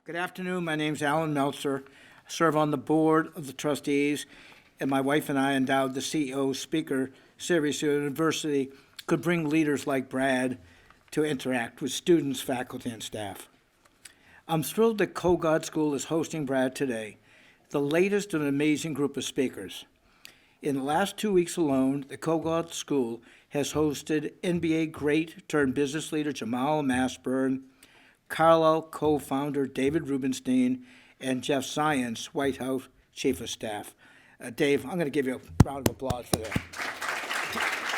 Good afternoon. My name's Alan Meltzer. I serve on the board of the trustees, and my wife and I endowed the CEO Speaker Series so the university could bring leaders like Brad to interact with students, faculty, and staff. I'm thrilled that Kogod School is hosting Brad today, the latest of an amazing group of speakers. In the last 2 weeks alone, the Kogod School has hosted NBA great turned business leader Jamal Mashburn, Carlisle co-founder David Rubenstein, and Jeff Zients, White House Chief of Staff. Dave, I'm going to give you a round of applause for that.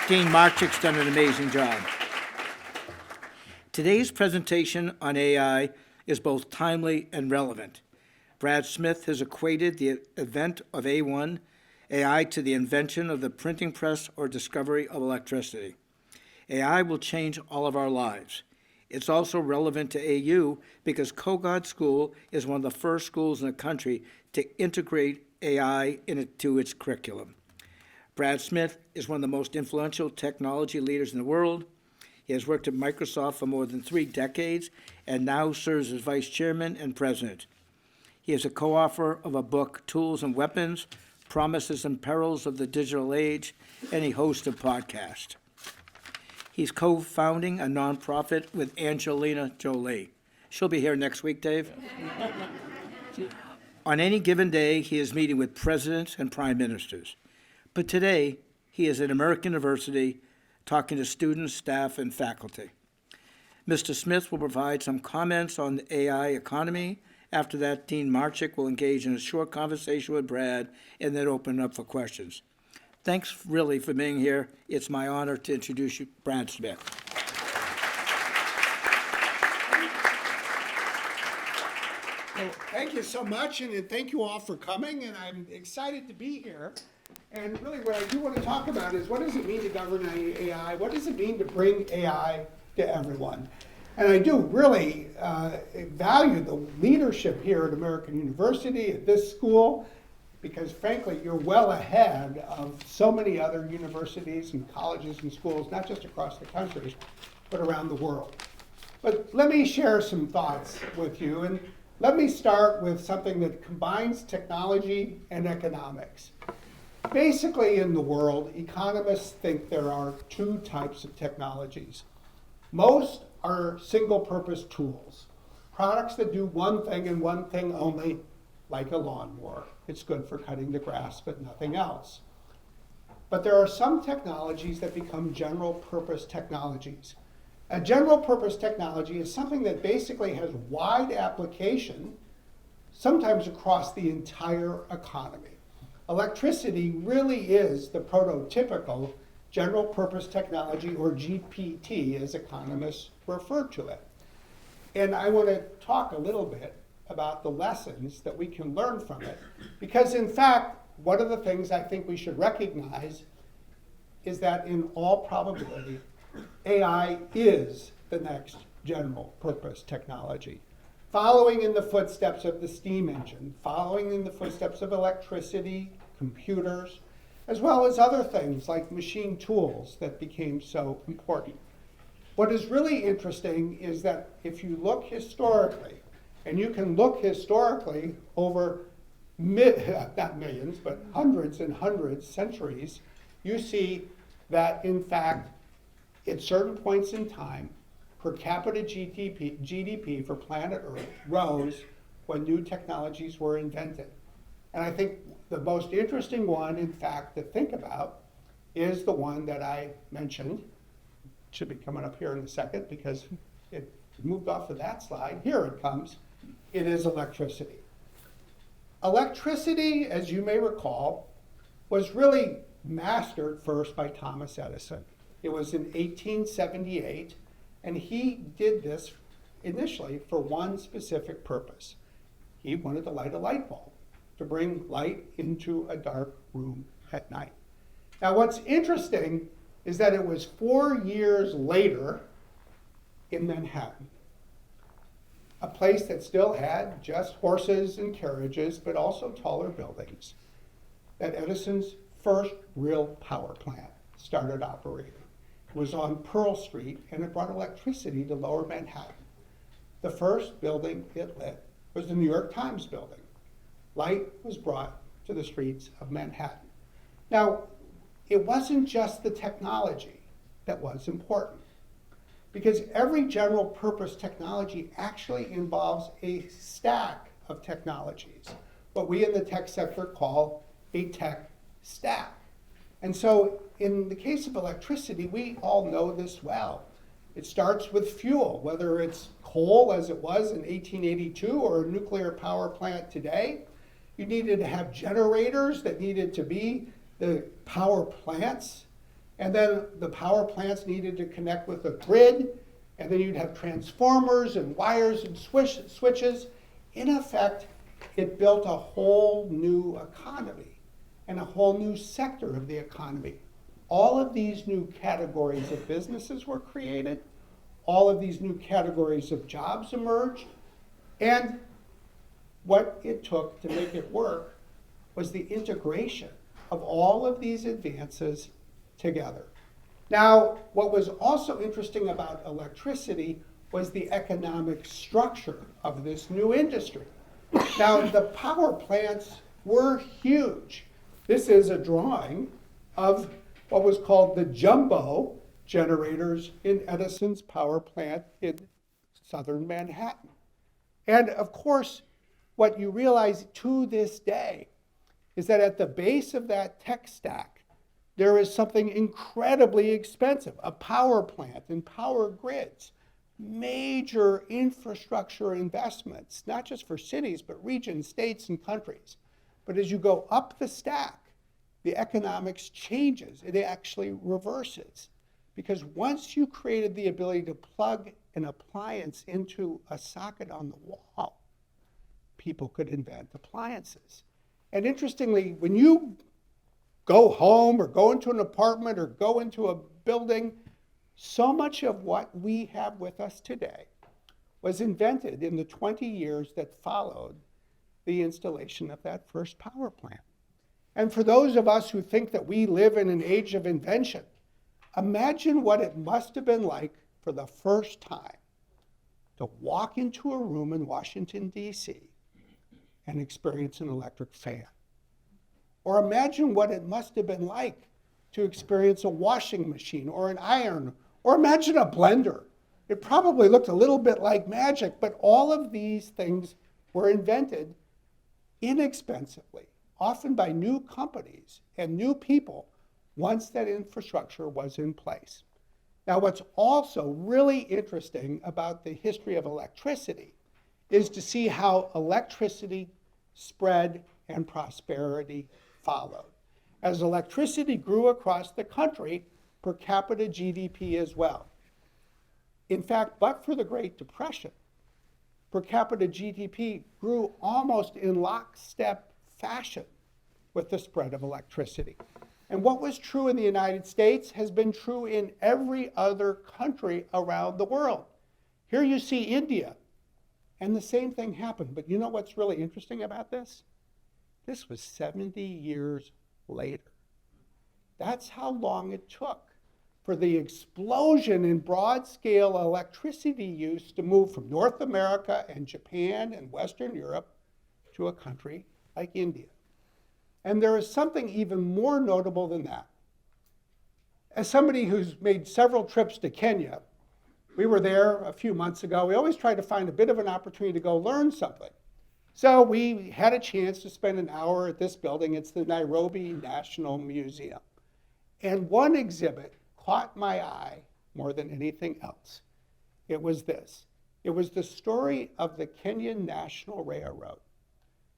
Dean Marchick's done an amazing job. Today's presentation on AI is both timely and relevant. Brad Smith has equated the event of AI to the invention of the printing press or discovery of electricity. AI will change all of our lives. It's also relevant to AU because Kogod School is one of the first schools in the country to integrate AI into its curriculum. Brad Smith is one of the most influential technology leaders in the world. He has worked at Microsoft for more than 3 decades and now serves as vice chairman and president. He is a co-author of a book, Tools and Weapons, Promises and Perils of the Digital Age, and he hosts a podcast. He's co-founding a nonprofit with Angelina Jolie. She'll be here next week, Dave. On any given day, he is meeting with presidents and prime ministers. But today, he is at American University talking to students, staff, and faculty. Mr. Smith will provide some comments on the AI economy. After that, Dean Marchick will engage in a short conversation with Brad and then open up for questions. Thanks really for being here. It's my honor to introduce you, Brad Smith. Well, thank you so much, and thank you all for coming, and I'm excited to be here. And really what I do want to talk about is what does it mean to govern AI? What does it mean to bring AI to everyone? And I do really value the leadership here at American University, at this school, because frankly, you're well ahead of so many other universities and colleges and schools, not just across the country, but around the world. But let me share some thoughts with you, and let me start with something that combines technology and economics. Basically, in the world, economists think there are 2 types of technologies. Most are single-purpose tools, products that do one thing and one thing only, like a lawnmower. It's good for cutting the grass, but nothing else. But there are some technologies that become general-purpose technologies. A general-purpose technology is something that basically has wide application, sometimes across the entire economy. Electricity really is the prototypical general-purpose technology, or GPT, as economists refer to it. And I want to talk a little bit about the lessons that we can learn from it, because in fact, one of the things I think we should recognize is that in all probability, AI is the next general-purpose technology, following in the footsteps of the steam engine, following in the footsteps of electricity, computers, as well as other things like machine tools that became so important. What is really interesting is that if you look historically, and you can look historically over not millions, but hundreds and hundreds centuries, you see that in fact, at certain points in time, per capita GDP for planet Earth rose when new technologies were invented. And I think the most interesting one, in fact, to think about is the one that I mentioned. Should be coming up here in a second because it moved off of that slide. Here it comes. It is electricity. Electricity, as you may recall, was really mastered first by Thomas Edison. It was in 1878, and he did this initially for one specific purpose. He wanted to light a light bulb, to bring light into a dark room at night. Now what's interesting is that it was 4 years later in Manhattan, a place that still had just horses and carriages, but also taller buildings, that Edison's first real power plant started operating. It was on Pearl Street, and it brought electricity to lower Manhattan. The first building it lit was the New York Times building. Light was brought to the streets of Manhattan. Now, it wasn't just the technology that was important, because every general purpose technology actually involves a stack of technologies, what we in the tech sector call a tech stack. And so in the case of electricity, we all know this well. It starts with fuel, whether it's coal as it was in 1882 or a nuclear power plant today. You needed to have generators that needed to be the power plants, and then the power plants needed to connect with the grid, and then you'd have transformers and wires and switches. In effect, it built a whole new economy and a whole new sector of the economy. All of these new categories of businesses were created. All of these new categories of jobs emerged. And what it took to make it work was the integration of all of these advances together. Now, what was also interesting about electricity was the economic structure of this new industry. Now, the power plants were huge. This is a drawing of what was called the jumbo generators in Edison's power plant in southern Manhattan. And of course, what you realize to this day is that at the base of that tech stack, there is something incredibly expensive, a power plant and power grids, major infrastructure investments, not just for cities, but regions, states, and countries. But as you go up the stack, the economics changes. It actually reverses. Because once you created the ability to plug an appliance into a socket on the wall, people could invent appliances. And interestingly, when you go home or go into an apartment or go into a building, so much of what we have with us today was invented in the 20 years that followed the installation of that first power plant. And for those of us who think that we live in an age of invention, imagine what it must have been like for the first time to walk into a room in Washington, D.C. and experience an electric fan. Or imagine what it must have been like to experience a washing machine or an iron, or imagine a blender. It probably looked a little bit like magic, but all of these things were invented inexpensively, often by new companies and new people, once that infrastructure was in place. Now, what's also really interesting about the history of electricity is to see how electricity spread and prosperity followed. As electricity grew across the country, per capita GDP as well. In fact, but for the Great Depression, per capita GDP grew almost in lockstep fashion with the spread of electricity. And what was true in the United States has been true in every other country around the world. Here you see India, and the same thing happened. But you know what's really interesting about this? This was 70 years later. That's how long it took for the explosion in broad-scale electricity use to move from North America and Japan and Western Europe to a country like India. And there is something even more notable than that. As somebody who's made several trips to Kenya, we were there a few months ago. We always try to find a bit of an opportunity to go learn something. So we had a chance to spend an hour at this building. It's the Nairobi National Museum. And one exhibit caught my eye more than anything else. It was this. It was the story of the Kenyan National Railroad.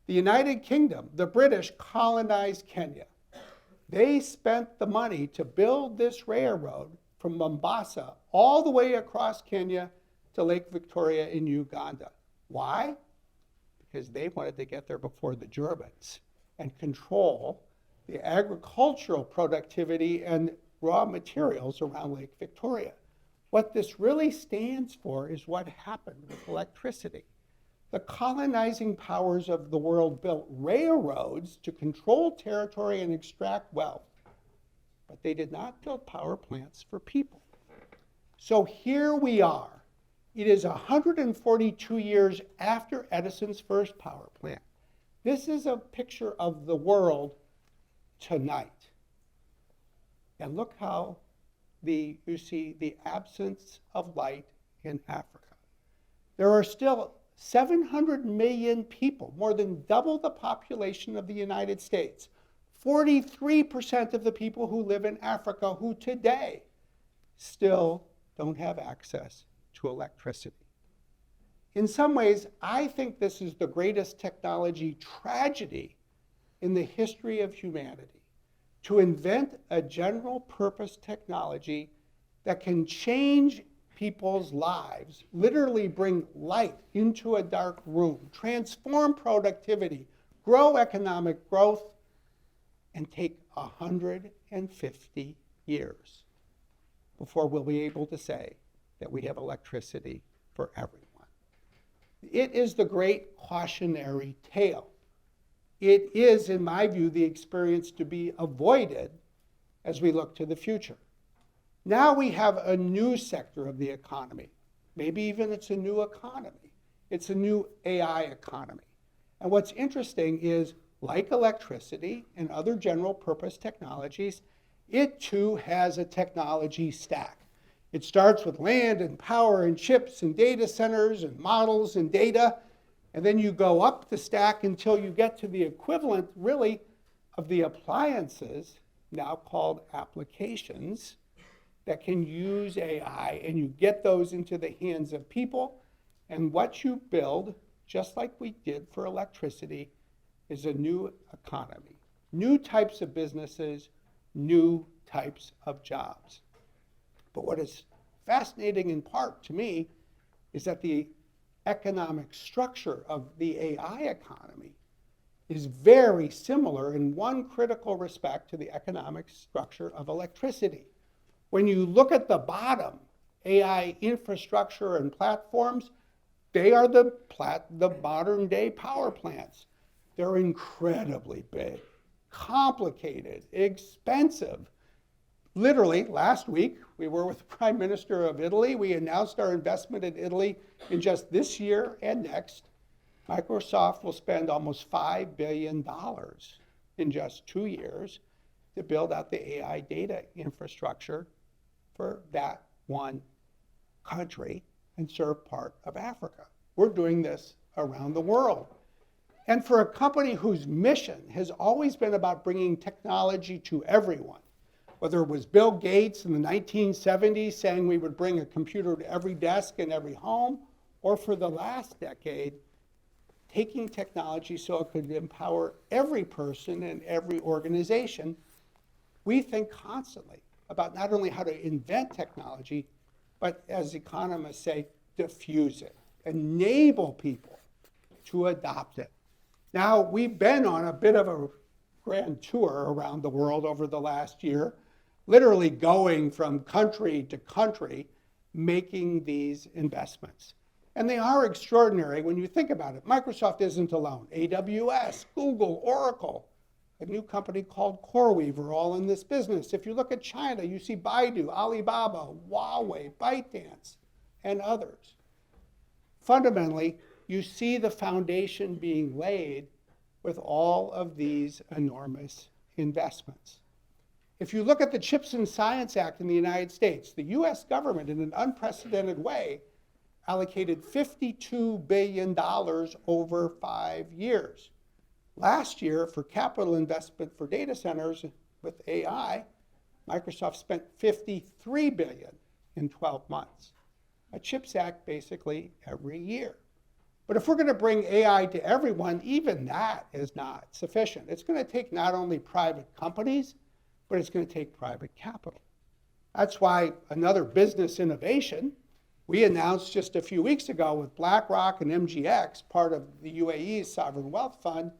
The United Kingdom, the British, colonized Kenya. They spent the money to build this railroad from Mombasa all the way across Kenya to Lake Victoria in Uganda. Why? Because they wanted to get there before the Germans and control the agricultural productivity and raw materials around Lake Victoria. What this really stands for is what happened with electricity. The colonizing powers of the world built railroads to control territory and extract wealth, but they did not build power plants for people. So here we are It is 142 years after Edison's first power plant. This is a picture of the world tonight. And look how you see the absence of light in Africa. There are still 700 million people, more than double the population of the United States. 43% of the people who live in Africa who today still don't have access to electricity. In some ways, I think this is the greatest technology tragedy in the history of humanity. To invent a general purpose technology that can change people's lives, literally bring light into a dark room, transform productivity, grow economic growth, and take 150 years before we'll be able to say that we have electricity for everyone. It is the great cautionary tale. It is, in my view, the experience to be avoided as we look to the future. Now we have a new sector of the economy. Maybe even it's a new economy. It's a new AI economy. And what's interesting is, like electricity and other general purpose technologies, it too has a technology stack. It starts with land and power and chips and data centers and models and data, and then you go up the stack until you get to the equivalent, really, of the appliances, now called applications, that can use AI, and you get those into the hands of people, and what you build, just like we did for electricity, is a new economy. New types of businesses, new types of jobs. But what is fascinating in part to me is that the economic structure of the AI economy is very similar in one critical respect to the economic structure of electricity. When you look at the bottom, AI infrastructure and platforms, they are the modern day power plants. They're incredibly big, complicated, expensive. Literally, last week, we were with the Prime Minister of Italy. We announced our investment in Italy in just this year and next. Microsoft will spend almost $5 billion in just 2 years to build out the AI data infrastructure for that one country and serve part of Africa. We're doing this around the world. And for a company whose mission has always been about bringing technology to everyone, whether it was Bill Gates in the 1970s saying we would bring a computer to every desk in every home, or for the last decade, taking technology so it could empower every person and every organization, we think constantly about not only how to invent technology, but as economists say, diffuse it, enable people to adopt it. Now, we've been on a bit of a grand tour around the world over the last year, literally going from country to country, making these investments. And they are extraordinary when you think about it. Microsoft isn't alone. AWS, Google, Oracle, a new company called CoreWeave are all in this business. If you look at China, you see Baidu, Alibaba, Huawei, ByteDance, and others. Fundamentally, you see the foundation being laid with all of these enormous investments. If you look at the CHIPS and Science Act in the United States, the US government, in an unprecedented way, allocated $52 billion over 5 years. Last year, for capital investment for data centers with AI, Microsoft spent $53 billion in 12 months. A CHIPS Act basically every year. But if we're going to bring AI to everyone, even that is not sufficient. It's going to take not only private companies, but it's going to take private capital. That's why another business innovation we announced just a few weeks ago with BlackRock and MGX, part of the UAE's Sovereign Wealth Fund,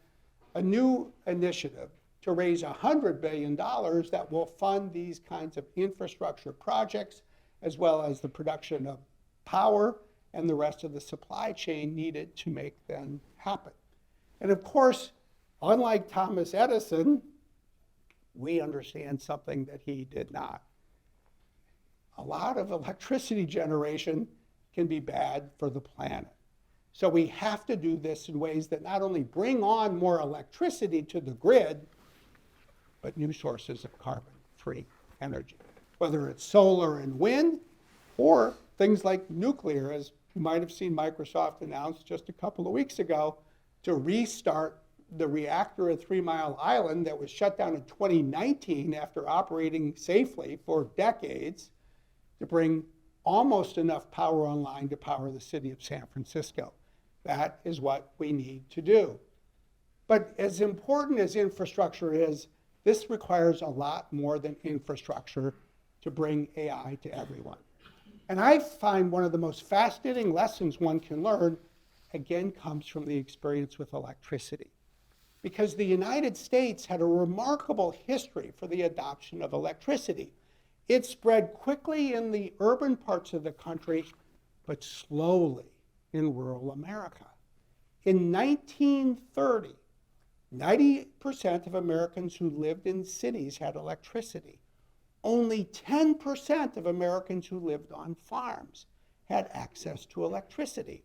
a new initiative to raise $100 billion that will fund these kinds of infrastructure projects, as well as the production of power and the rest of the supply chain needed to make them happen. And of course, unlike Thomas Edison, we understand something that he did not. A lot of electricity generation can be bad for the planet. So we have to do this in ways that not only bring on more electricity to the grid, but new sources of carbon-free energy, whether it's solar and wind or things like nuclear, as you might have seen Microsoft announce just a couple of weeks ago, to restart the reactor at 3 Mile Island that was shut down in 2019 after operating safely for decades, to bring almost enough power online to power the city of San Francisco. That is what we need to do. But as important as infrastructure is, this requires a lot more than infrastructure to bring AI to everyone. And I find one of the most fascinating lessons one can learn, again, comes from the experience with electricity. Because the United States had a remarkable history for the adoption of electricity. It spread quickly in the urban parts of the country, but slowly in rural America. In 1930, 90% of Americans who lived in cities had electricity. Only 10% of Americans who lived on farms had access to electricity.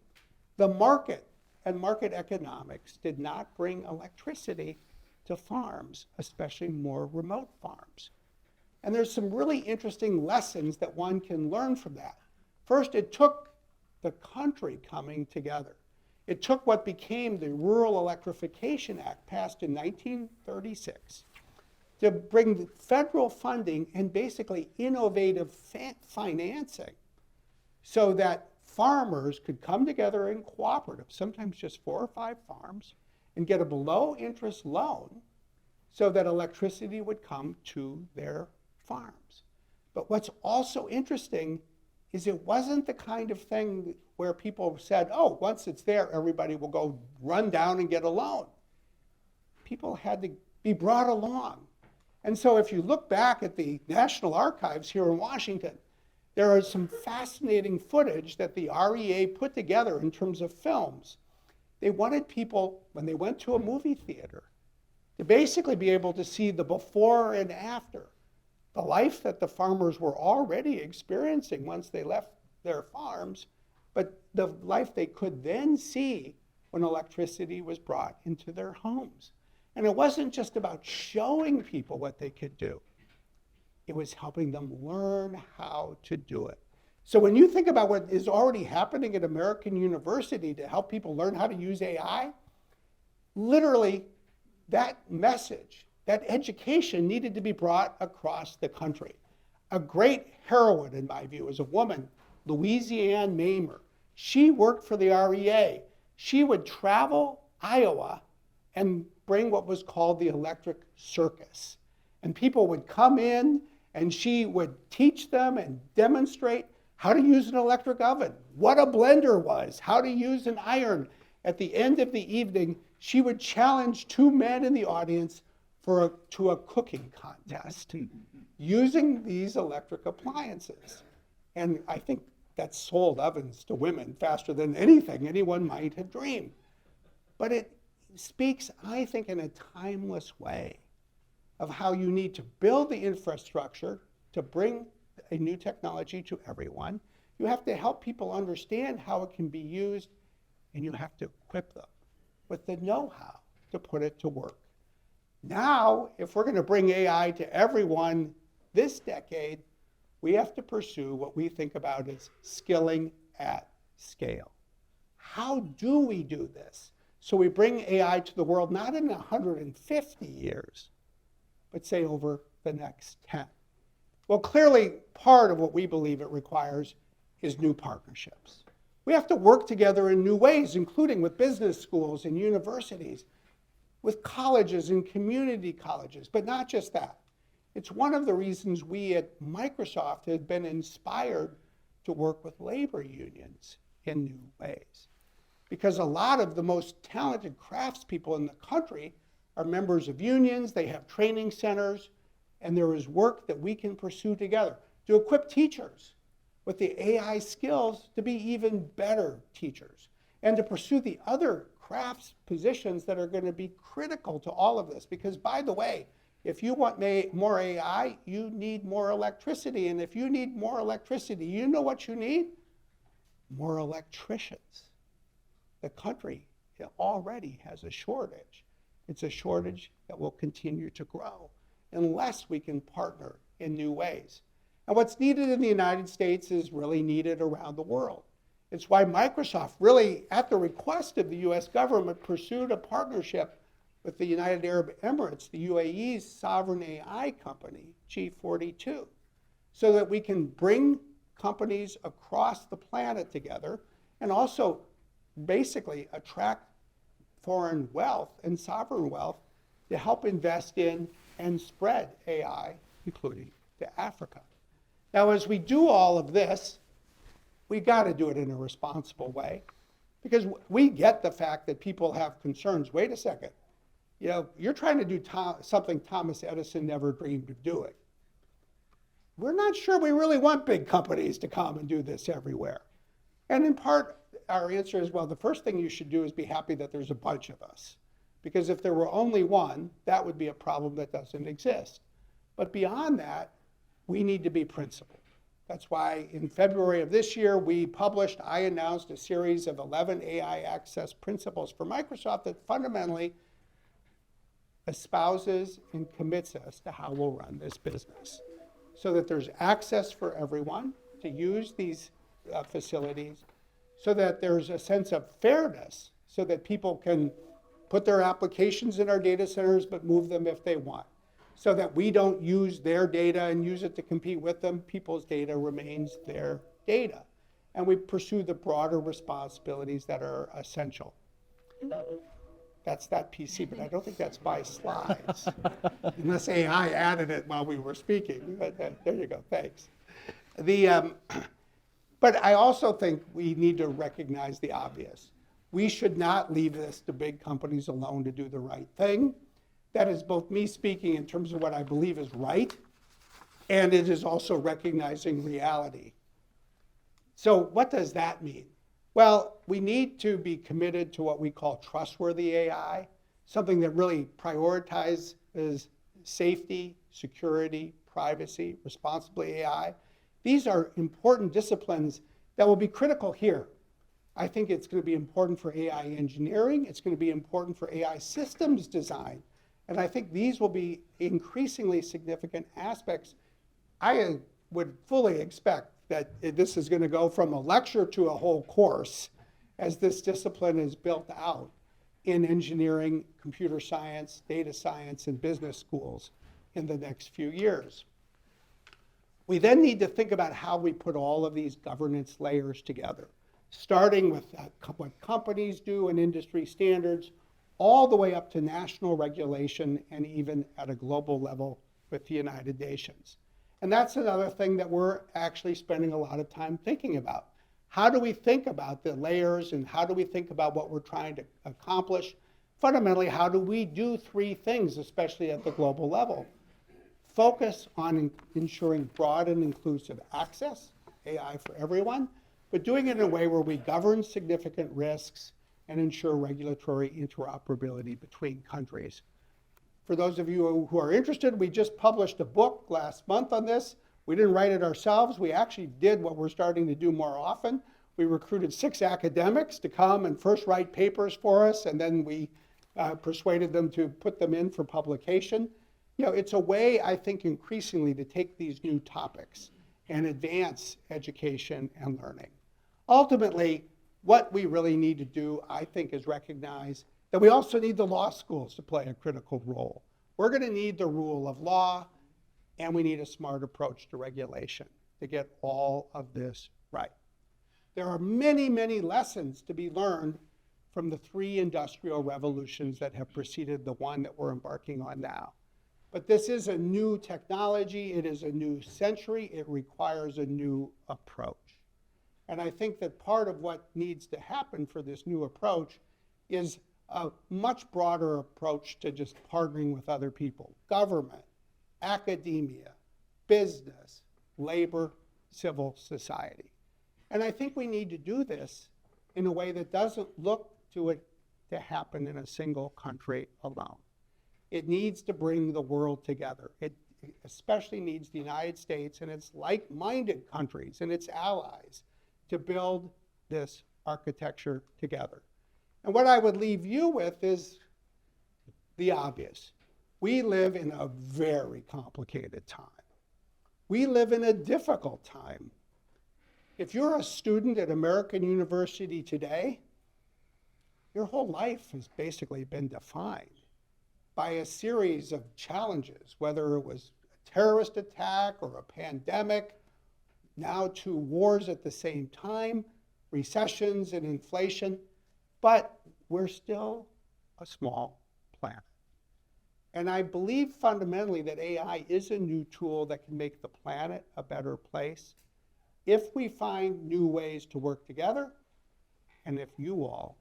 The market and market economics did not bring electricity to farms, especially more remote farms. And there's some really interesting lessons that one can learn from that. First, it took the country coming together. It took what became the Rural Electrification Act, passed in 1936, to bring federal funding and basically innovative financing so that farmers could come together in cooperatives, sometimes just 4 or 5 farms, and get a below-interest loan so that electricity would come to their farms. But what's also interesting is it wasn't the kind of thing where people said, oh, once it's there, everybody will go run down and get a loan. People had to be brought along. And so if you look back at the National Archives here in Washington, there is some fascinating footage that the REA put together in terms of films. They wanted people, when they went to a movie theater, to basically be able to see the before and after, the life that the farmers were already experiencing once they left their farms, but the life they could then see when electricity was brought into their homes. And it wasn't just about showing people what they could do. It was helping them learn how to do it. So when you think about what is already happening at American University to help people learn how to use AI, literally that message, that education needed to be brought across the country. A great heroine, in my view, is a woman, Louisiane Mamer. She worked for the REA. She would travel Iowa and bring what was called the electric circus. And people would come in and she would teach them and demonstrate how to use an electric oven, what a blender was, how to use an iron. At the end of the evening, she would challenge 2 men in the audience to a cooking contest using these electric appliances. And I think that sold ovens to women faster than anything anyone might have dreamed. But it speaks, I think, in a timeless way of how you need to build the infrastructure to bring a new technology to everyone. You have to help people understand how it can be used, and you have to equip them with the know-how to put it to work. Now, if we're going to bring AI to everyone this decade, we have to pursue what we think about as skilling at scale. How do we do this? So we bring AI to the world not in 150 years, but say over the next 10. Well, clearly, part of what we believe it requires is new partnerships. We have to work together in new ways, including with business schools and universities, with colleges and community colleges, but not just that. It's one of the reasons we at Microsoft have been inspired to work with labor unions in new ways. Because a lot of the most talented craftspeople in the country are members of unions, they have training centers, and there is work that we can pursue together to equip teachers with the AI skills to be even better teachers, and to pursue the other crafts positions that are going to be critical to all of this. Because, by the way, if you want more AI, you need more electricity. And if you need more electricity, you know what you need? more electricians. The country already has a shortage. It's a shortage that will continue to grow unless we can partner in new ways. And what's needed in the United States is really needed around the world. It's why Microsoft really, at the request of the US government, pursued a partnership with the United Arab Emirates, the UAE's sovereign AI company, G42, so that we can bring companies across the planet together and also basically attract foreign wealth and sovereign wealth to help invest in and spread AI, including to Africa. Now, as we do all of this, we got to do it in a responsible way, because we get the fact that people have concerns. Wait a second, you're trying to do something Thomas Edison never dreamed of doing. We're not sure we really want big companies to come and do this everywhere. And in part, our answer is, well, the first thing you should do is be happy that there's a bunch of us. Because if there were only one, that would be a problem that doesn't exist. But beyond that, we need to be principled. That's why in February of this year, I announced a series of 11 AI access principles for Microsoft that fundamentally espouses and commits us to how we'll run this business, so that there's access for everyone to use these facilities, so that there's a sense of fairness, so that people can put their applications in our data centers but move them if they want, so that we don't use their data and use it to compete with them. People's data remains their data. And we pursue the broader responsibilities that are essential. That's that PC, but I don't think that's my slides, unless AI added it while we were speaking. But there you go, thanks. But I also think we need to recognize the obvious. We should not leave this to big companies alone to do the right thing. That is both me speaking in terms of what I believe is right, and it is also recognizing reality. So what does that mean? Well, we need to be committed to what we call trustworthy AI, something that really prioritizes safety, security, privacy, responsible AI. These are important disciplines that will be critical here. I think it's going to be important for AI engineering. It's going to be important for AI systems design. And I think these will be increasingly significant aspects. I would fully expect that this is going to go from a lecture to a whole course as this discipline is built out in engineering, computer science, data science, and business schools in the next few years. We then need to think about how we put all of these governance layers together, starting with what companies do and industry standards, all the way up to national regulation and even at a global level with the United Nations. And that's another thing that we're actually spending a lot of time thinking about. How do we think about the layers, and how do we think about what we're trying to accomplish? Fundamentally, how do we do three things, especially at the global level? Focus on ensuring broad and inclusive access, AI for everyone, but doing it in a way where we govern significant risks and ensure regulatory interoperability between countries. For those of you who are interested, we just published a book last month on this. We didn't write it ourselves. We actually did what we're starting to do more often. We recruited 6 academics to come and first write papers for us, and then we persuaded them to put them in for publication. It's a way, I think, increasingly to take these new topics and advance education and learning. Ultimately, what we really need to do, I think, is recognize that we also need the law schools to play a critical role. We're going to need the rule of law, and we need a smart approach to regulation to get all of this right. There are many, many lessons to be learned from the 3 industrial revolutions that have preceded the one that we're embarking on now. But this is a new technology. It is a new century. It requires a new approach. And I think that part of what needs to happen for this new approach is a much broader approach to just partnering with other people: government, academia, business, labor, civil society. And I think we need to do this in a way that doesn't look to it to happen in a single country alone. It needs to bring the world together. It especially needs the United States and its like-minded countries and its allies to build this architecture together. And what I would leave you with is the obvious. We live in a very complicated time. We live in a difficult time. If you're a student at American University today, your whole life has basically been defined by a series of challenges, whether it was a terrorist attack or a pandemic, now two wars at the same time, recessions and inflation, but we're still a small planet. And I believe fundamentally that AI is a new tool that can make the planet a better place if we find new ways to work together, and if you all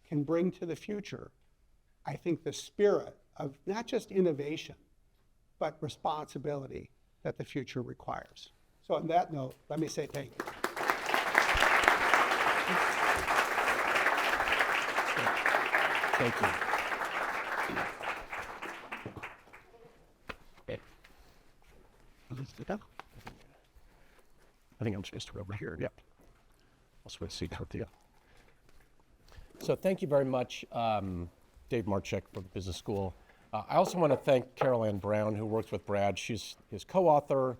can bring to the future, I think, the spirit of not just innovation, but responsibility that the future requires. So on that note, let me say thank you. Thank you. Okay. I think I'm supposed to go over here. Yep. I'll switch seats with you. So thank you very much, Dave Marchick from the Business School. I also want to thank Carol Ann Brown, who works with Brad. She's his co-author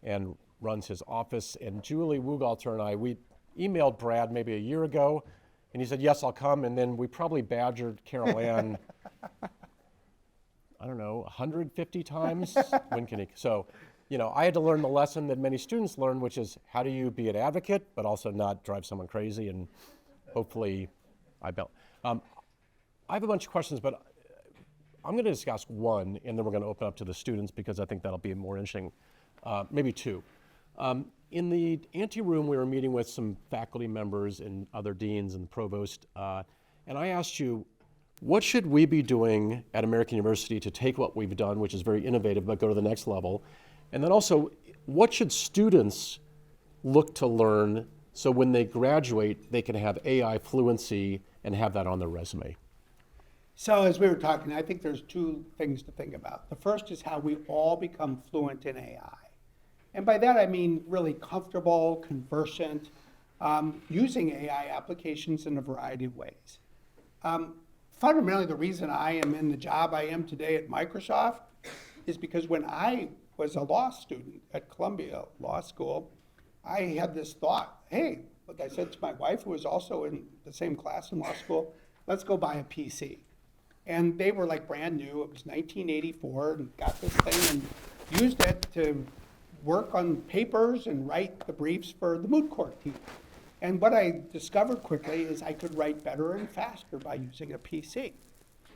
and runs his office. And Julie Wugalter and I, we emailed Brad maybe a year ago, and he said, yes, I'll come. And then we probably badgered Carol Ann, I don't know, 150 times. When can he? So, you know, I had to learn the lesson that many students learn, which is how do you be an advocate, but also not drive someone crazy, and hopefully I built. I have a bunch of questions, but I'm going to just ask one, and then we're going to open up to the students because I think that'll be more interesting. Maybe two. In the ante room, we were meeting with some faculty members and other deans and the provost, and I asked you, what should we be doing at American University to take what we've done, which is very innovative, but go to the next level? And then also, what should students look to learn so when they graduate, they can have AI fluency and have that on their resume? So as we were talking, I think there's two things to think about. The first is how we all become fluent in AI. And by that I mean really comfortable, conversant, using AI applications in a variety of ways. Fundamentally, the reason I am in the job I am today at Microsoft is because when I was a law student at Columbia Law School, I had this thought, hey, like I said to my wife, who was also in the same class in law school, let's go buy a PC. And they were like brand new. It was 1984, and got this thing and used it to work on papers and write the briefs for the moot court team. And what I discovered quickly is I could write better and faster by using a PC.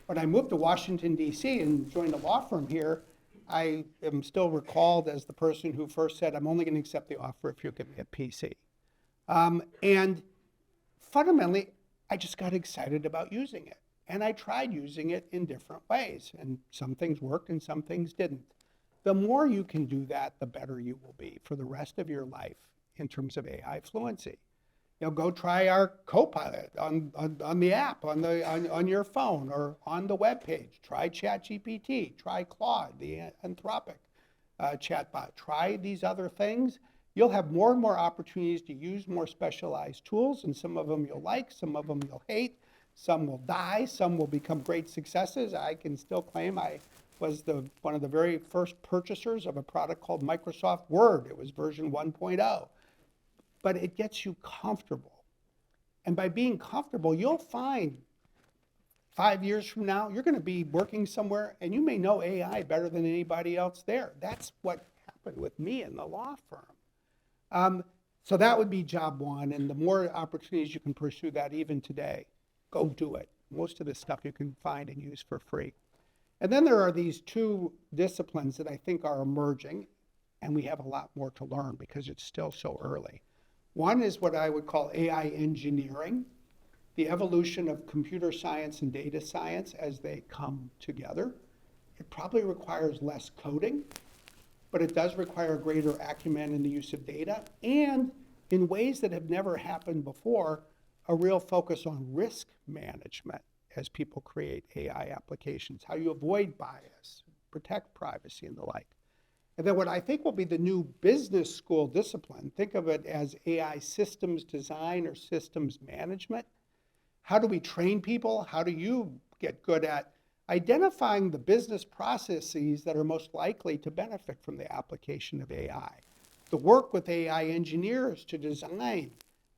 When I moved to Washington, D.C. and joined a law firm here, I am still recalled as the person who first said, I'm only going to accept the offer if you give me a PC. And fundamentally, I just got excited about using it. And I tried using it in different ways. And some things worked and some things didn't. The more you can do that, the better you will be for the rest of your life in terms of AI fluency. You know, go try our Copilot on the app, on your phone, or on the web page. Try ChatGPT, try Claude, the Anthropic chatbot. Try these other things. You'll have more and more opportunities to use more specialized tools, and some of them you'll like, some of them you'll hate, some will die, some will become great successes. I can still claim I was one of the very first purchasers of a product called Microsoft Word. It was version 1.0. But it gets you comfortable. And by being comfortable, you'll find 5 years from now, you're going to be working somewhere and you may know AI better than anybody else there. That's what happened with me in the law firm. So that would be job one. And the more opportunities you can pursue that even today, go do it. Most of this stuff you can find and use for free. And then there are these two disciplines that I think are emerging, and we have a lot more to learn because it's still so early. One is what I would call AI engineering, the evolution of computer science and data science as they come together. It probably requires less coding, but it does require greater acumen in the use of data, and in ways that have never happened before, a real focus on risk management as people create AI applications, how you avoid bias, protect privacy, and the like. And then what I think will be the new business school discipline, think of it as AI systems design or systems management. How do we train people? How do you get good at identifying the business processes that are most likely to benefit from the application of AI? The work with AI engineers to design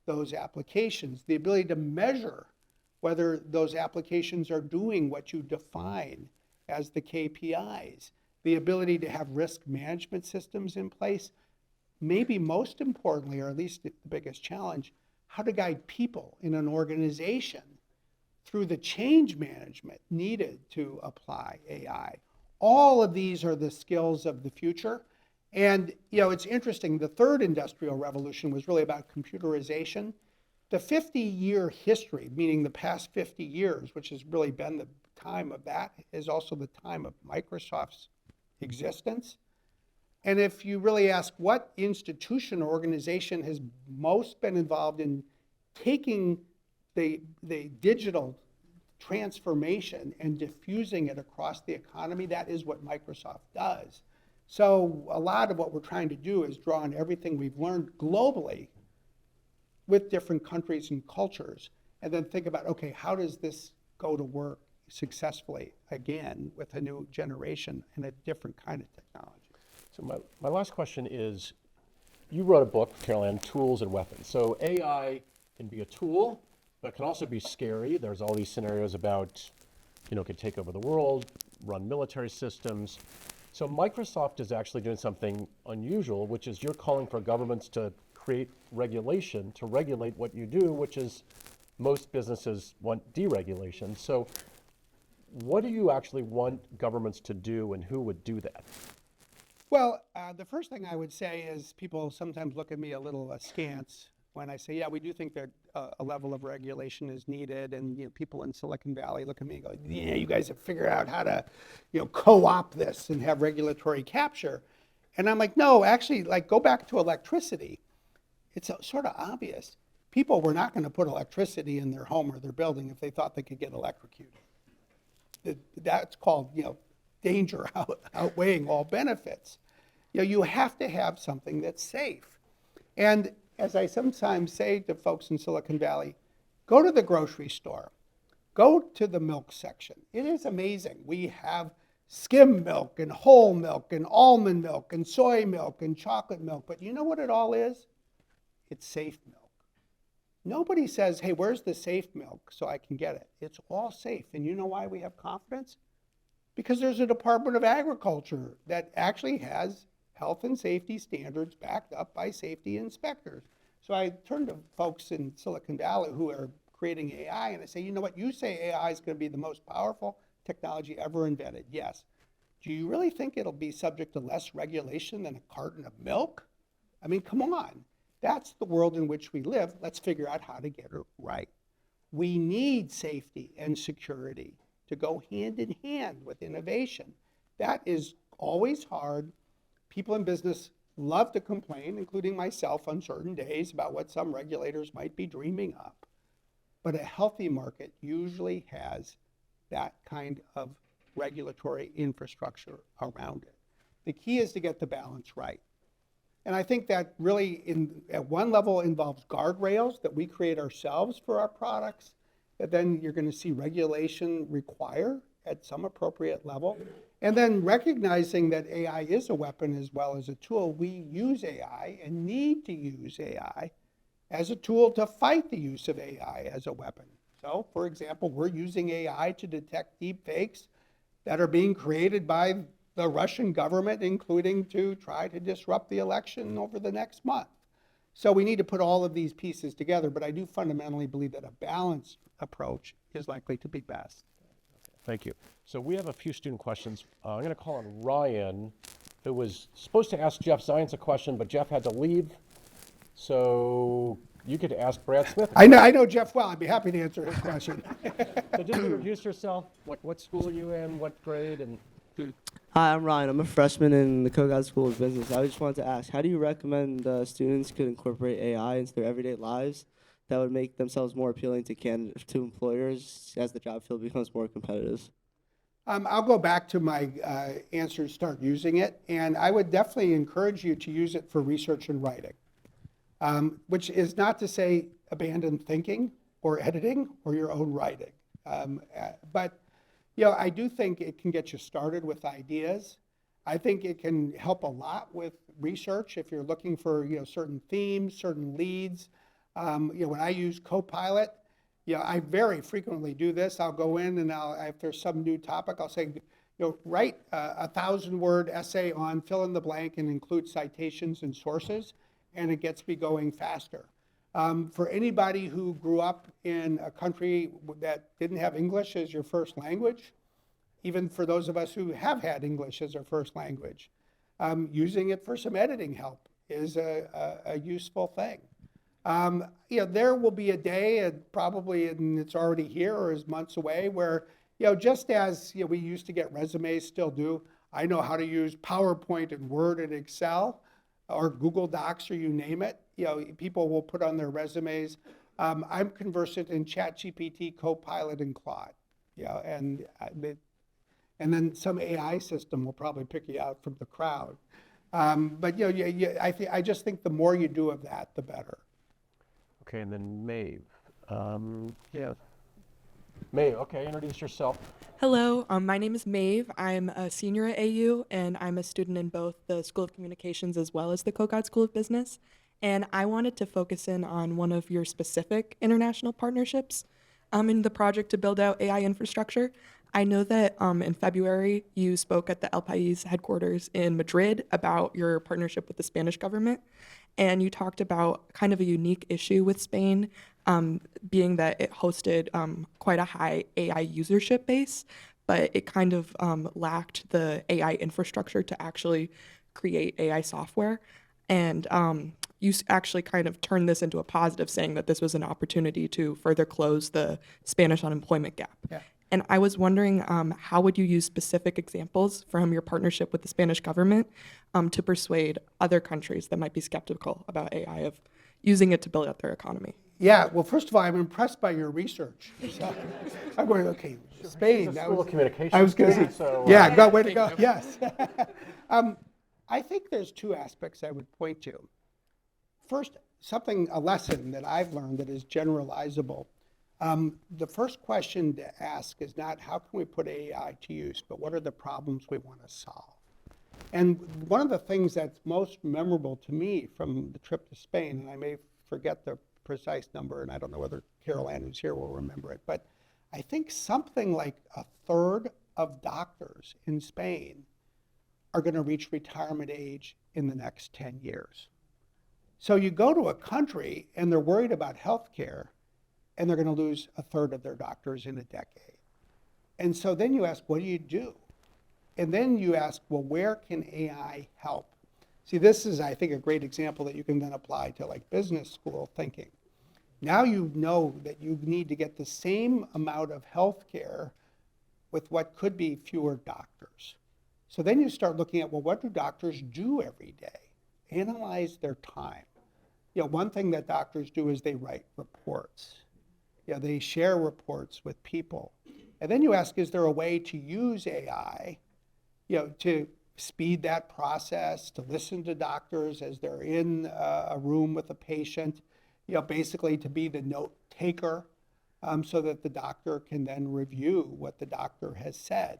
those applications, the ability to measure whether those applications are doing what you define as the KPIs, the ability to have risk management systems in place, maybe most importantly, or at least the biggest challenge, how to guide people in an organization through the change management needed to apply AI. All of these are the skills of the future. And it's interesting, the third industrial revolution was really about computerization. The 50-year history, meaning the past 50 years, which has really been the time of that, is also the time of Microsoft's existence. And if you really ask what institution or organization has most been involved in taking the digital transformation and diffusing it across the economy, that is what Microsoft does. So a lot of what we're trying to do is draw on everything we've learned globally with different countries and cultures, and then think about, okay, how does this go to work successfully again with a new generation and a different kind of technology? So my last question is, you wrote a book, Caroline, Tools and Weapons. So AI can be a tool, but it can also be scary. There's all these scenarios about, it could take over the world, run military systems. So Microsoft is actually doing something unusual, which is you're calling for governments to create regulation to regulate what you do, which is most businesses want deregulation. So what do you actually want governments to do, and who would do that? Well, the first thing I would say is people sometimes look at me a little askance when I say, yeah, we do think that a level of regulation is needed. And people in Silicon Valley look at me and go, yeah, you guys have figured out how to co-opt this and have regulatory capture. And I'm like, no, actually, go back to electricity. It's sort of obvious. People were not going to put electricity in their home or their building if they thought they could get electrocuted. That's called, danger outweighing all benefits. You have to have something that's safe. And as I sometimes say to folks in Silicon Valley, go to the grocery store, go to the milk section. It is amazing. We have skim milk and whole milk and almond milk and soy milk and chocolate milk, but you know what it all is? It's safe milk. Nobody says, hey, where's the safe milk so I can get it? It's all safe. And you know why we have confidence? Because there's a Department of Agriculture that actually has health and safety standards backed up by safety inspectors. So I turn to folks in Silicon Valley who are creating AI, and I say, you know what, you say AI is going to be the most powerful technology ever invented. Yes. Do you really think it'll be subject to less regulation than a carton of milk? I mean, come on. That's the world in which we live. Let's figure out how to get it right. We need safety and security to go hand in hand with innovation. That is always hard. People in business love to complain, including myself, on certain days about what some regulators might be dreaming up. But a healthy market usually has that kind of regulatory infrastructure around it. The key is to get the balance right. And I think that really, at one level, involves guardrails that we create ourselves for our products, that then you're going to see regulation require at some appropriate level. And then recognizing that AI is a weapon as well as a tool. We use AI and need to use AI as a tool to fight the use of AI as a weapon. So, for example, we're using AI to detect deep fakes that are being created by the Russian government, including to try to disrupt the election over the next month. So we need to put all of these pieces together, but I do fundamentally believe that a balanced approach is likely to be best. Thank you. So we have a few student questions. I'm going to call on Ryan, who was supposed to ask Jeff Zients a question, but Jeff had to leave. So you could ask Brad Smith. I know Jeff well. I'd be happy to answer his question. So just introduce yourself. What school are you in? What grade? And Hi, I'm Ryan. I'm a freshman in the Kogod School of Business. I just wanted to ask, how do you recommend students could incorporate AI into their everyday lives that would make themselves more appealing to employers as the job field becomes more competitive? I'll go back to my answer to start using it, and I would definitely encourage you to use it for research and writing, which is not to say abandon thinking or editing or your own writing. But I do think it can get you started with ideas. I think it can help a lot with research if you're looking for certain themes, certain leads. When I use Copilot, I very frequently do this. I'll go in and if there's some new topic, I'll say, write a 1,000-word essay on fill in the blank and include citations and sources, and it gets me going faster. For anybody who grew up in a country that didn't have English as your first language, even for those of us who have had English as our first language, using it for some editing help is a useful thing. There will be a day, and it's already here or is months away, where just as we used to get resumes, still do. I know how to use PowerPoint and Word and Excel, or Google Docs, or you name it. People will put on their resumes. I'm conversant in ChatGPT, Copilot, and Claude. And then some AI system will probably pick you out from the crowd. But I just think the more you do of that, the better. Okay, and then Maeve. Yeah. Maeve, okay, introduce yourself. Hello, my name is Maeve. I'm a senior at AU, and I'm a student in both the School of Communications as well as the Kogod School of Business. And I wanted to focus in on one of your specific international partnerships in the project to build out AI infrastructure. I know that in February, you spoke at the El País headquarters in Madrid about your partnership with the Spanish government. And you talked about kind of a unique issue with Spain, being that it hosted quite a high AI usership base, but it kind of lacked the AI infrastructure to actually create AI software. And you actually kind of turned this into a positive, saying that this was an opportunity to further close the Spanish unemployment gap. Yeah. And I was wondering, how would you use specific examples from your partnership with the Spanish government to persuade other countries that might be skeptical about AI of using it to build out their economy? Yeah, well, first of all, I'm impressed by your research. So, I'm going, okay, Spain. School of Communications. I was going to say, so, yeah, go, way to go, yes. I think there's two aspects I would point to. First, a lesson that I've learned that is generalizable. The first question to ask is not how can we put AI to use, but what are the problems we want to solve? And one of the things that's most memorable to me from the trip to Spain, and I may forget the precise number, and I don't know whether Carol Ann, who's here, will remember it, but I think something like a third of doctors in Spain are going to reach retirement age in the next 10 years. So you go to a country and they're worried about health care, and they're going to lose a third of their doctors in a decade. And so then you ask, what do you do? And then you ask, well, where can AI help? See, this is, I think, a great example that you can then apply to like business school thinking. Now you know that you need to get the same amount of health care with what could be fewer doctors. So then you start looking at, well, what do doctors do every day? Analyze their time. One thing that doctors do is they write reports. They share reports with people. And then you ask, is there a way to use AI, to speed that process, to listen to doctors as they're in a room with a patient, basically to be the note taker, so that the doctor can then review what the doctor has said.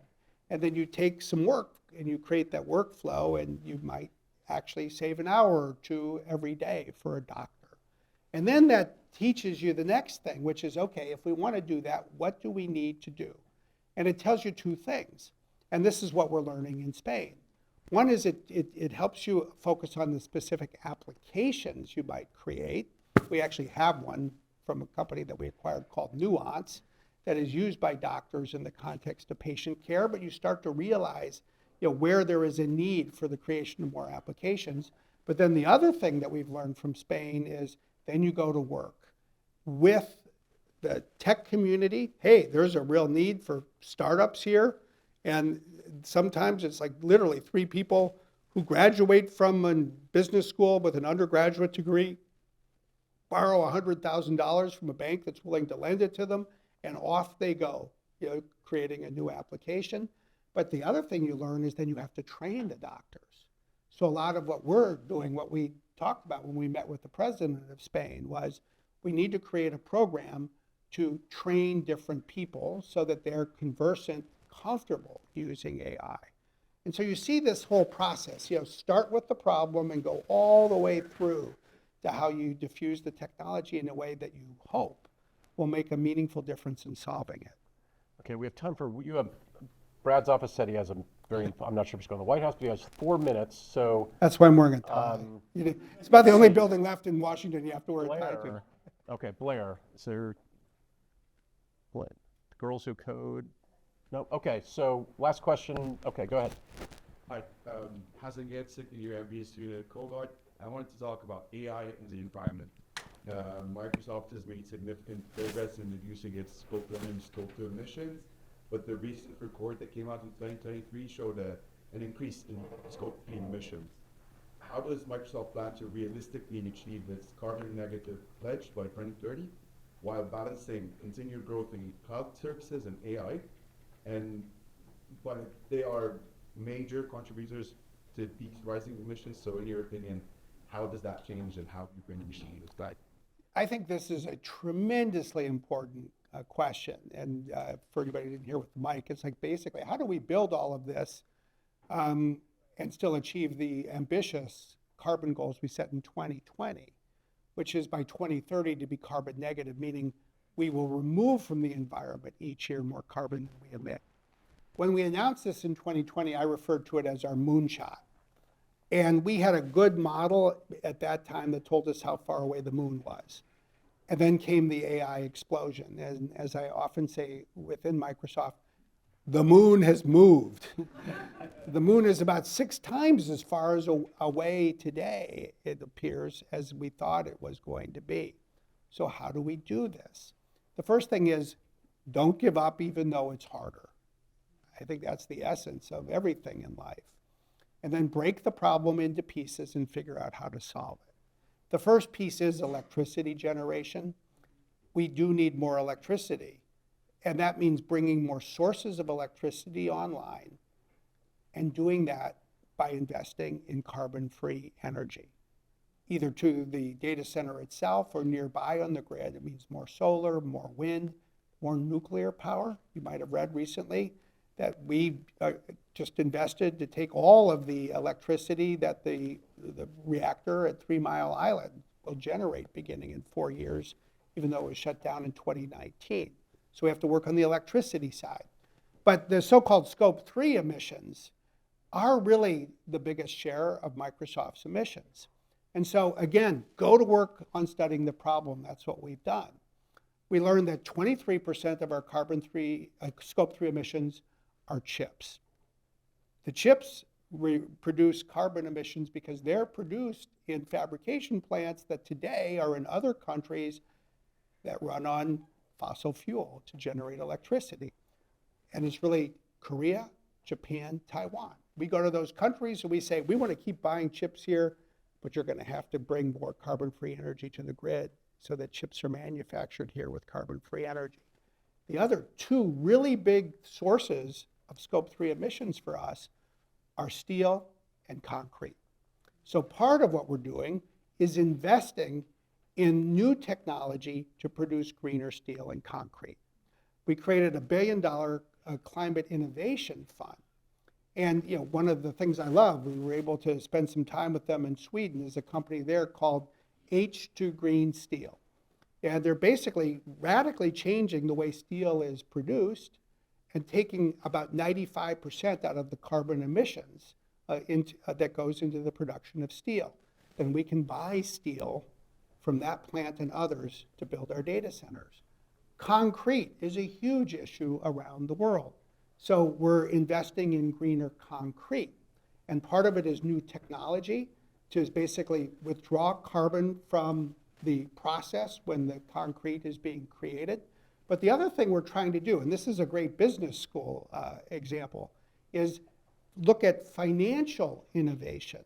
And then you take some work and you create that workflow, and you might actually save an hour or two every day for a doctor. And then that teaches you the next thing, which is, okay, if we want to do that, what do we need to do? And it tells you two things. And this is what we're learning in Spain. One is it helps you focus on the specific applications you might create. We actually have one from a company that we acquired called Nuance that is used by doctors in the context of patient care, but you start to realize where there is a need for the creation of more applications. But then the other thing that we've learned from Spain is then you go to work with the tech community. Hey, there's a real need for startups here. And sometimes it's like literally 3 people who graduate from a business school with an undergraduate degree, borrow $100,000 from a bank that's willing to lend it to them, and off they go creating a new application. But the other thing you learn is then you have to train the doctors. So a lot of what we're doing, what we talked about when we met with the president of Spain, was we need to create a program to train different people so that they're conversant, comfortable using AI. And so you see this whole process, start with the problem and go all the way through to how you diffuse the technology in a way that you hope will make a meaningful difference in solving it. Okay, we have time for, you have, Brad's office said he has a very, I'm not sure if he's going to the White House, but he has 4 minutes, so. That's why I'm wearing a tie. It's about the only building left in Washington you have to wear a tie to. Blair, okay, Blair, is there, what, Girls Who Code? No, okay, so last question, okay, go ahead. Hi, Hassan Getzig, your MBA student at Kogod. I wanted to talk about AI in the environment. Microsoft has made significant progress in reducing its Scope 1 and Scope 2 emissions, but the recent report that came out in 2023 showed an increase in Scope 3 emissions. How does Microsoft plan to realistically achieve its carbon negative pledge by 2030 while balancing continued growth in cloud services and AI? But they are major contributors to these rising emissions, so in your opinion, how does that change and how you bring the machine to that? I think this is a tremendously important question. And for anybody who didn't hear with the mic, it's like basically, how do we build all of this and still achieve the ambitious carbon goals we set in 2020, which is by 2030 to be carbon negative, meaning we will remove from the environment each year more carbon than we emit. When we announced this in 2020, I referred to it as our moonshot. And we had a good model at that time that told us how far away the moon was. And then came the AI explosion. And as I often say within Microsoft, the moon has moved. The moon is about 6 times as far away today, it appears, as we thought it was going to be. So how do we do this? The first thing is, don't give up even though it's harder. I think that's the essence of everything in life. And then break the problem into pieces and figure out how to solve it. The first piece is electricity generation. We do need more electricity. And that means bringing more sources of electricity online and doing that by investing in carbon-free energy, either to the data center itself or nearby on the grid. It means more solar, more wind, more nuclear power. You might have read recently that we just invested to take all of the electricity that the reactor at 3 Mile Island will generate beginning in 4 years, even though it was shut down in 2019. So we have to work on the electricity side. But the so-called Scope 3 emissions are really the biggest share of Microsoft's emissions. And so again, go to work on studying the problem. That's what we've done. We learned that 23% of our Scope 3 emissions are chips. The chips produce carbon emissions because they're produced in fabrication plants that today are in other countries that run on fossil fuel to generate electricity. And it's really Korea, Japan, Taiwan. We go to those countries and we say, we want to keep buying chips here, but you're going to have to bring more carbon-free energy to the grid so that chips are manufactured here with carbon-free energy. The other 2 really big sources of Scope 3 emissions for us are steel and concrete. So part of what we're doing is investing in new technology to produce greener steel and concrete. We created a $1 billion climate innovation fund. And one of the things I love, we were able to spend some time with them in Sweden, is a company there called H2 Green Steel. And they're basically radically changing the way steel is produced and taking about 95% out of the carbon emissions that goes into the production of steel. Then we can buy steel from that plant and others to build our data centers. Concrete is a huge issue around the world. So we're investing in greener concrete. And part of it is new technology to basically withdraw carbon from the process when the concrete is being created. But the other thing we're trying to do, and this is a great business school example, is look at financial innovation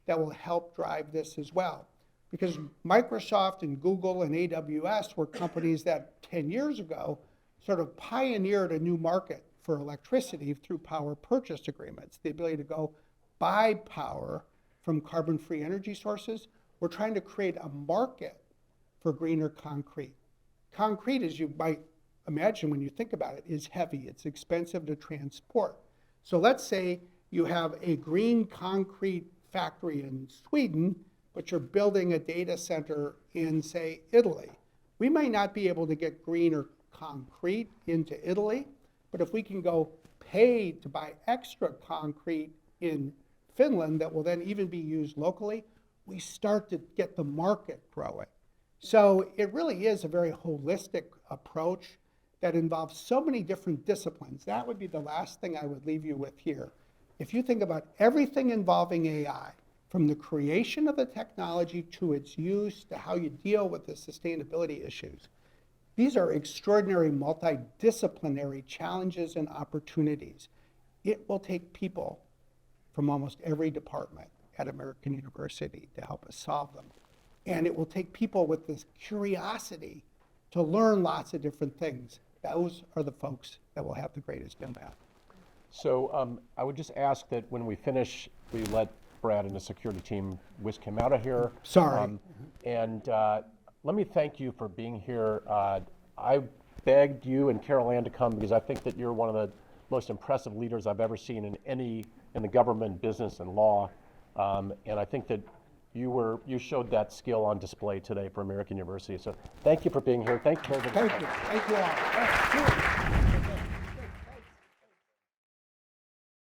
that will help drive this as well. Because Microsoft and Google and AWS were companies that 10 years ago sort of pioneered a new market for electricity through power purchase agreements, the ability to go buy power from carbon-free energy sources. We're trying to create a market for greener concrete. Concrete, as you might imagine when you think about it, is heavy. It's expensive to transport. So let's say you have a green concrete factory in Sweden, but you're building a data center in, say, Italy. We might not be able to get greener concrete into Italy, but if we can go pay to buy extra concrete in Finland that will then even be used locally, we start to get the market growing. So it really is a very holistic approach that involves so many different disciplines. That would be the last thing I would leave you with here. If you think about everything involving AI, from the creation of the technology to its use to how you deal with the sustainability issues, these are extraordinary multidisciplinary challenges and opportunities. It will take people from almost every department at American University to help us solve them. And it will take people with this curiosity to learn lots of different things. Those are the folks that will have the greatest impact. So I would just ask that when we finish, we let Brad and the security team whisk him out of here. Sorry. And let me thank you for being here. I begged you and Carol Ann to come because I think that you're one of the most impressive leaders I've ever seen in the government, business, and law. And I think that you showed that skill on display today for American University. So thank you for being here. Thank you very much. Thank you. Thank you all.